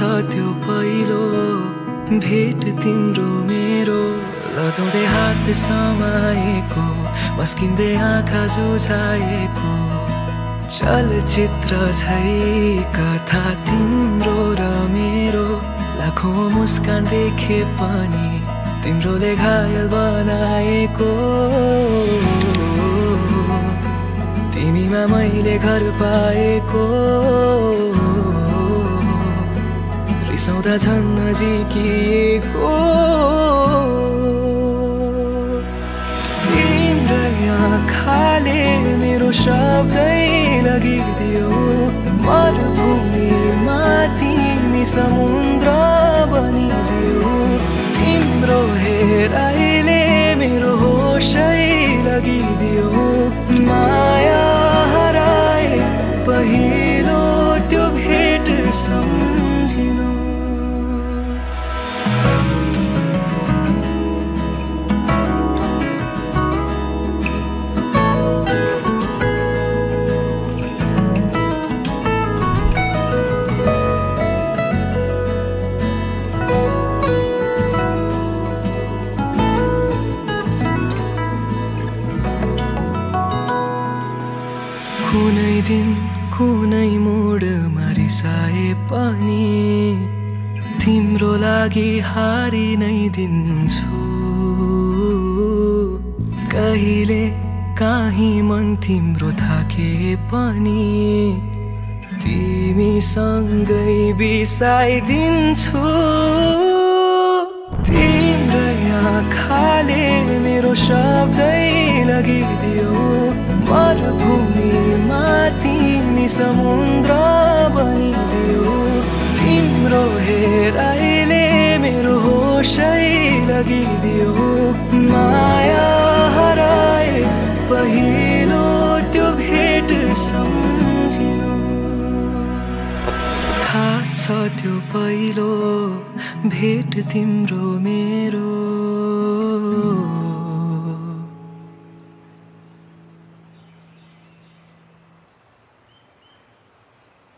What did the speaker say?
त्यो पहिलो भेट तिम्रो मेरो लजाउँदै हात समाएको मस्किँदै आँखा जुझाएको चलचित्र छै कथा तिम्रो र मेरो लाखौं मुस्कान देखे पनि तिम्रोले घायल बनाएको तिमीमा मैले घर पाएको रिसाउँदा झन् नजिकिएको तिम्रै आँखाले मेरो शब्दै लगिदियो मरुभूमिमा तिमी समुद्र बनिदियो तिम्रो हेराइले मेरो होसै लगिदियो माया हराए पहिलो त्यो भेट सम्झिनु कुनै दिन कुनै मोडमा रिसाए पनि तिम्रो लागि हारि नै दिन्छु कहिले काहीँ मन तिम्रो थाके पनि तिमीसँगै बिसाइदिन्छु तिम्रै आँखाले मेरो शब्दै लगिदियो मरुभूमिमा तिमी समुद्र बनिदियो तिम्रो हेराइले मेरो होसै लगिदियो माया हराए पहिलो त्यो भेट सम्झिनु थाहा छ त्यो पहिलो भेट तिम्रो मेरो